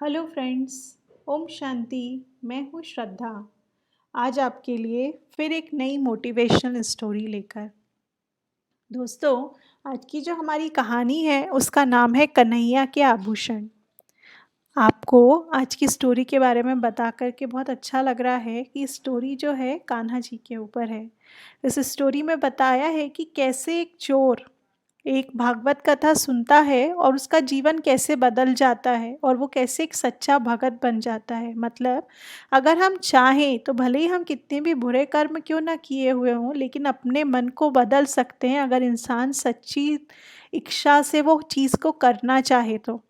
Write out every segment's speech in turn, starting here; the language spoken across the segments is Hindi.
Hello friends. ओम शांति। मैं हूँ श्रद्धा। आज आपके लिए फिर एक नई मोटिवेशनल स्टोरी लेकर। दोस्तों, आज की जो हमारी कहानी है उसका नाम है कन्हैया के आभूषण। आपको आज की स्टोरी के बारे में बता कर के बहुत अच्छा लग रहा है कि स्टोरी जो है कान्हा जी के ऊपर है। इस स्टोरी में बताया है कि कैसे एक चोर एक भागवत कथा सुनता है और उसका जीवन कैसे बदल जाता है और वो कैसे एक सच्चा भगत बन जाता है। मतलब अगर हम चाहें तो भले ही हम कितने भी बुरे कर्म क्यों ना किए हुए हों, लेकिन अपने मन को बदल सकते हैं अगर इंसान सच्ची इच्छा से वो चीज़ को करना चाहे तो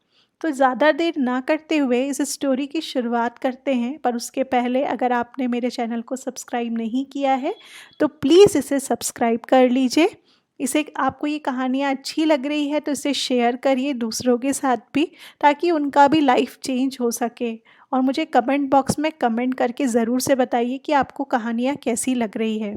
ज़्यादा देर ना करते हुए इस स्टोरी की शुरुआत करते हैं। पर उसके पहले अगर आपने मेरे चैनल को सब्सक्राइब नहीं किया है तो प्लीज़ इसे सब्सक्राइब कर लीजिए। इसे आपको ये कहानियाँ अच्छी लग रही है तो इसे शेयर करिए दूसरों के साथ भी, ताकि उनका भी लाइफ चेंज हो सके। और मुझे कमेंट बॉक्स में कमेंट करके ज़रूर से बताइए कि आपको कहानियाँ कैसी लग रही है।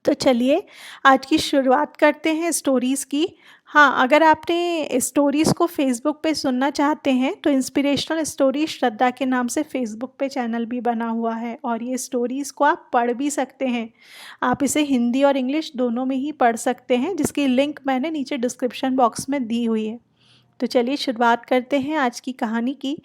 तो चलिए आज की शुरुआत करते हैं स्टोरीज़ की। हाँ, अगर आपने स्टोरीज़ को फेसबुक पे सुनना चाहते हैं तो इंस्पिरेशनल स्टोरी श्रद्धा के नाम से फेसबुक पे चैनल भी बना हुआ है और ये स्टोरीज़ को आप पढ़ भी सकते हैं। आप इसे हिंदी और इंग्लिश दोनों में ही पढ़ सकते हैं, जिसकी लिंक मैंने नीचे डिस्क्रिप्शन बॉक्स में दी हुई है। तो चलिए शुरुआत करते हैं आज की कहानी की।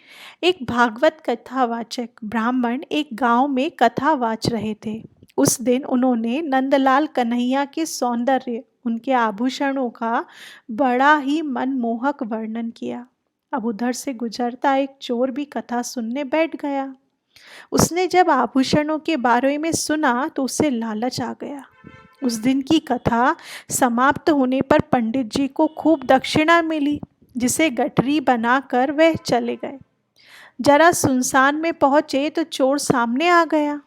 एक भागवत कथावाचक ब्राह्मण एक गांव में कथा वाच रहे थे। उस दिन उन्होंने नंदलाल कन्हैया के सौंदर्य, उनके आभूषणों का बड़ा ही मनमोहक वर्णन किया। अब उधर से गुजरता एक चोर भी कथा सुनने बैठ गया। उसने जब आभूषणों के बारे में सुना तो उसे लालच आ गया। उस दिन की कथा समाप्त होने पर पंडित जी को खूब दक्षिणा मिली, जिसे गठरी बनाकर वह चले गए। जरा सुनसान में पहुंचे तो चोर सामने आ गया।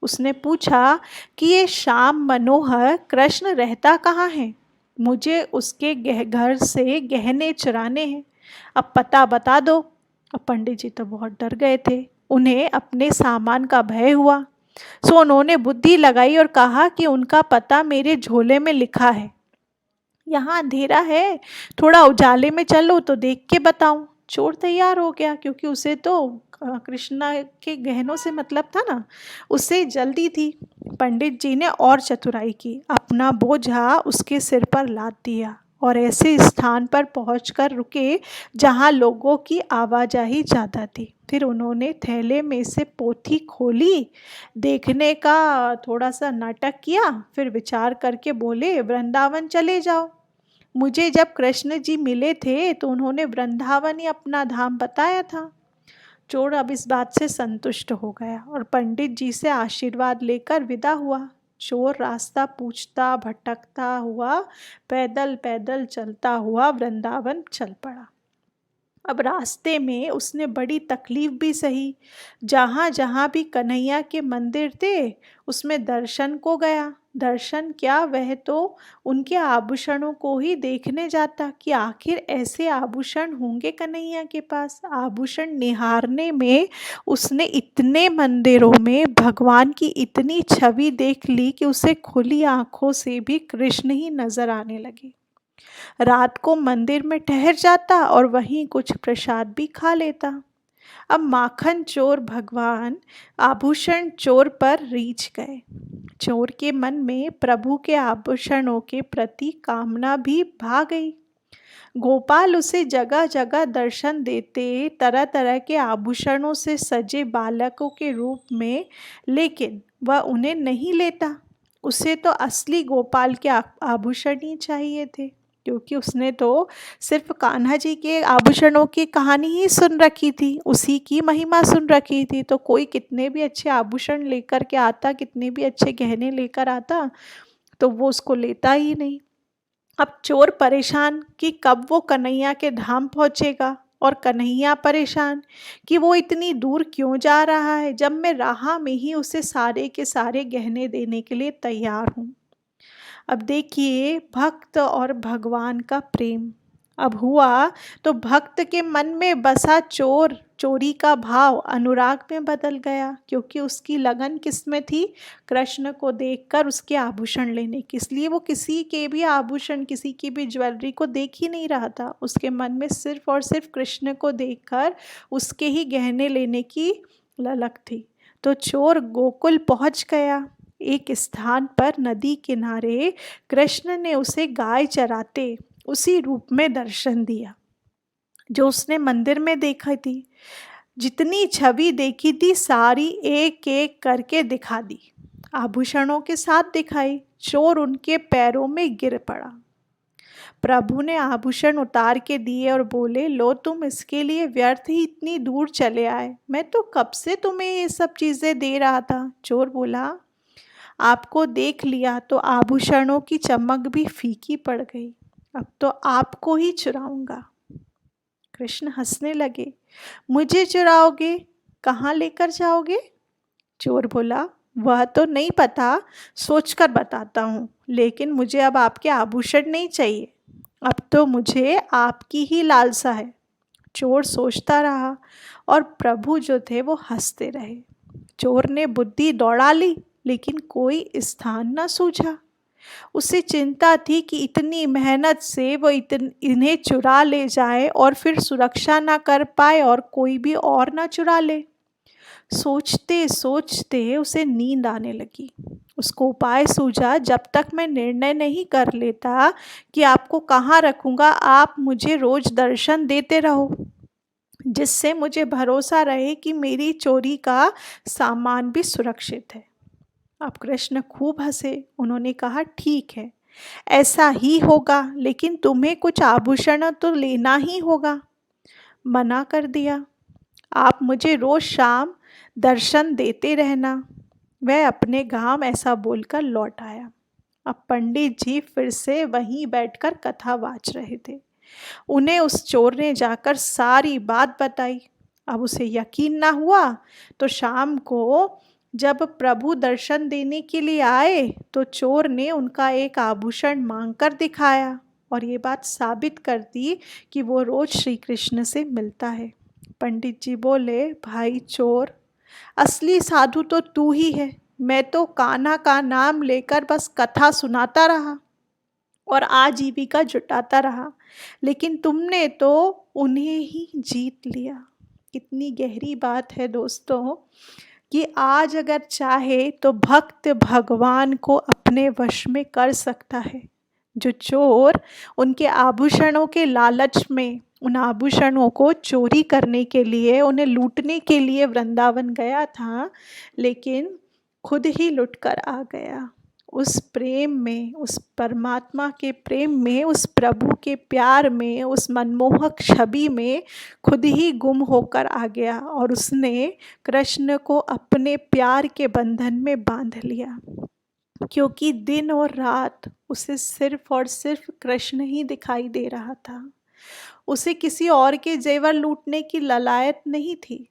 उसने पूछा कि ये श्याम मनोहर कृष्ण रहता कहाँ है? मुझे उसके घर से गहने चुराने हैं, अब पता बता दो। अब पंडित जी तो बहुत डर गए थे, उन्हें अपने सामान का भय हुआ। सो उन्होंने बुद्धि लगाई और कहा कि उनका पता मेरे झोले में लिखा है। यहाँ अंधेरा है, थोड़ा उजाले में चलो तो देख के बताऊं। चोर तैयार हो गया, क्योंकि उसे तो कृष्णा के गहनों से मतलब था ना, उसे जल्दी थी। पंडित जी ने और चतुराई की, अपना बोझा उसके सिर पर लाद दिया और ऐसे स्थान पर पहुंचकर रुके जहां लोगों की आवाजाही ज़्यादा थी। फिर उन्होंने थैले में से पोथी खोली, देखने का थोड़ा सा नाटक किया, फिर विचार करके बोले वृंदावन चले जाओ। मुझे जब कृष्ण जी मिले थे तो उन्होंने वृंदावन ही अपना धाम बताया था। चोर अब इस बात से संतुष्ट हो गया और पंडित जी से आशीर्वाद लेकर विदा हुआ। चोर रास्ता पूछता भटकता हुआ पैदल पैदल चलता हुआ वृंदावन चल पड़ा। अब रास्ते में उसने बड़ी तकलीफ भी सही। जहाँ जहाँ भी कन्हैया के मंदिर थे उसमें दर्शन को गया। दर्शन क्या, वह तो उनके आभूषणों को ही देखने जाता कि आखिर ऐसे आभूषण होंगे कन्हैया के पास। आभूषण निहारने में उसने इतने मंदिरों में भगवान की इतनी छवि देख ली कि उसे खुली आंखों से भी कृष्ण ही नजर आने लगे। रात को मंदिर में ठहर जाता और वहीं कुछ प्रसाद भी खा लेता। अब माखन चोर भगवान आभूषण चोर पर रीझ गए। चोर के मन में प्रभु के आभूषणों के प्रति कामना भी भा गई। गोपाल उसे जगह जगह दर्शन देते, तरह तरह के आभूषणों से सजे बालकों के रूप में, लेकिन वह उन्हें नहीं लेता। उसे तो असली गोपाल के आभूषण ही चाहिए थे, क्योंकि उसने तो सिर्फ कान्हा जी के आभूषणों की कहानी ही सुन रखी थी, उसी की महिमा सुन रखी थी। तो कोई कितने भी अच्छे आभूषण लेकर के आता, कितने भी अच्छे गहने लेकर आता, तो वो उसको लेता ही नहीं। अब चोर परेशान कि कब वो कन्हैया के धाम पहुंचेगा, और कन्हैया परेशान कि वो इतनी दूर क्यों जा रहा है, जब मैं राह में ही उसे सारे के सारे गहने देने के लिए तैयार हूँ। अब देखिए भक्त और भगवान का प्रेम। अब हुआ तो भक्त के मन में बसा चोरी का भाव अनुराग में बदल गया, क्योंकि उसकी लगन किस में थी? कृष्ण को देखकर उसके आभूषण लेने की। इसलिए वो किसी के भी आभूषण, किसी की भी ज्वेलरी को देख ही नहीं रहा था। उसके मन में सिर्फ और सिर्फ कृष्ण को देखकर उसके ही गहने लेने की ललक थी। तो चोर गोकुल पहुंच गया। एक स्थान पर नदी किनारे कृष्ण ने उसे गाय चराते उसी रूप में दर्शन दिया जो उसने मंदिर में देखी थी। जितनी छवि देखी थी सारी एक एक करके दिखा दी, आभूषणों के साथ दिखाई। चोर उनके पैरों में गिर पड़ा। प्रभु ने आभूषण उतार के दिए और बोले, लो तुम इसके लिए व्यर्थ ही इतनी दूर चले आए, मैं तो कब से तुम्हें ये सब चीज़ें दे रहा था। चोर बोला, आपको देख लिया तो आभूषणों की चमक भी फीकी पड़ गई, अब तो आपको ही चुराऊंगा। कृष्ण हंसने लगे, मुझे चुराओगे? कहाँ लेकर जाओगे? चोर बोला, वह तो नहीं पता, सोचकर बताता हूँ, लेकिन मुझे अब आपके आभूषण नहीं चाहिए, अब तो मुझे आपकी ही लालसा है। चोर सोचता रहा और प्रभु जो थे वो हंसते रहे। चोर ने बुद्धि दौड़ा ली, लेकिन कोई स्थान न सूझा। उसे चिंता थी कि इतनी मेहनत से वो इन्हें चुरा ले जाए और फिर सुरक्षा ना कर पाए और कोई भी और ना चुरा ले। सोचते सोचते उसे नींद आने लगी। उसको उपाय सूझा, जब तक मैं निर्णय नहीं कर लेता कि आपको कहाँ रखूँगा, आप मुझे रोज दर्शन देते रहो, जिससे मुझे भरोसा रहे कि मेरी चोरी का सामान भी सुरक्षित है। अब कृष्ण खूब हंसे। उन्होंने कहा, ठीक है, ऐसा ही होगा, लेकिन तुम्हें कुछ आभूषण तो लेना ही होगा। मना कर दिया, आप मुझे रोज शाम दर्शन देते रहना। वह अपने गांव ऐसा बोलकर लौट आया। अब पंडित जी फिर से वहीं बैठकर कथा वाच रहे थे। उन्हें उस चोर ने जाकर सारी बात बताई। अब उसे यकीन ना हुआ तो शाम को जब प्रभु दर्शन देने के लिए आए तो चोर ने उनका एक आभूषण मांगकर दिखाया और ये बात साबित कर दी कि वो रोज श्री कृष्ण से मिलता है। पंडित जी बोले, भाई चोर, असली साधु तो तू ही है। मैं तो कान्हा का नाम लेकर बस कथा सुनाता रहा और आजीविका जुटाता रहा, लेकिन तुमने तो उन्हें ही जीत लिया। कितनी गहरी बात है दोस्तों कि आज अगर चाहे तो भक्त भगवान को अपने वश में कर सकता है। जो चोर उनके आभूषणों के लालच में उन आभूषणों को चोरी करने के लिए, उन्हें लूटने के लिए वृंदावन गया था, लेकिन खुद ही लुट कर आ गया। उस प्रेम में, उस परमात्मा के प्रेम में, उस प्रभु के प्यार में, उस मनमोहक छवि में खुद ही गुम होकर आ गया और उसने कृष्ण को अपने प्यार के बंधन में बांध लिया, क्योंकि दिन और रात उसे सिर्फ और सिर्फ कृष्ण ही दिखाई दे रहा था। उसे किसी और के जेवर लूटने की ललायत नहीं थी।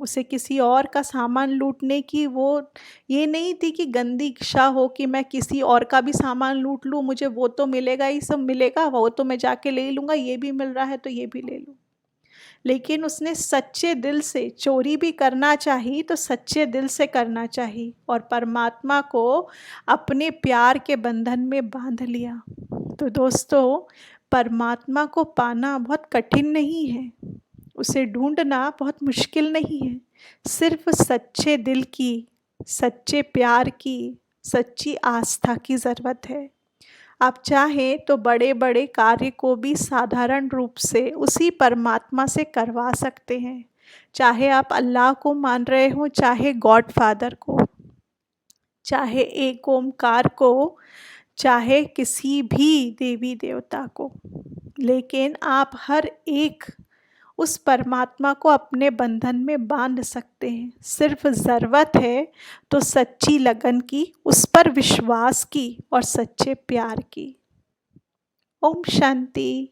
उसे किसी और का सामान लूटने की वो ये नहीं थी कि गंदी इच्छा हो कि मैं किसी और का भी सामान लूट लूँ, मुझे वो तो मिलेगा ही, सब मिलेगा, वो तो मैं जाके ले लूँगा, ये भी मिल रहा है तो ये भी ले लूँ। लेकिन उसने सच्चे दिल से चोरी भी करना चाहिए तो सच्चे दिल से करना चाहिए और परमात्मा को अपने प्यार के बंधन में बांध लिया। तो दोस्तों, परमात्मा को पाना बहुत कठिन नहीं है, उसे ढूंढना बहुत मुश्किल नहीं है। सिर्फ सच्चे दिल की, सच्चे प्यार की, सच्ची आस्था की ज़रूरत है। आप चाहें तो बड़े बड़े कार्य को भी साधारण रूप से उसी परमात्मा से करवा सकते हैं। चाहे आप अल्लाह को मान रहे हो, चाहे गॉड फादर को, चाहे एक ओमकार को, चाहे किसी भी देवी देवता को, लेकिन आप हर एक उस परमात्मा को अपने बंधन में बांध सकते हैं। सिर्फ ज़रूरत है तो सच्ची लगन की, उस पर विश्वास की और सच्चे प्यार की। ओम शांति।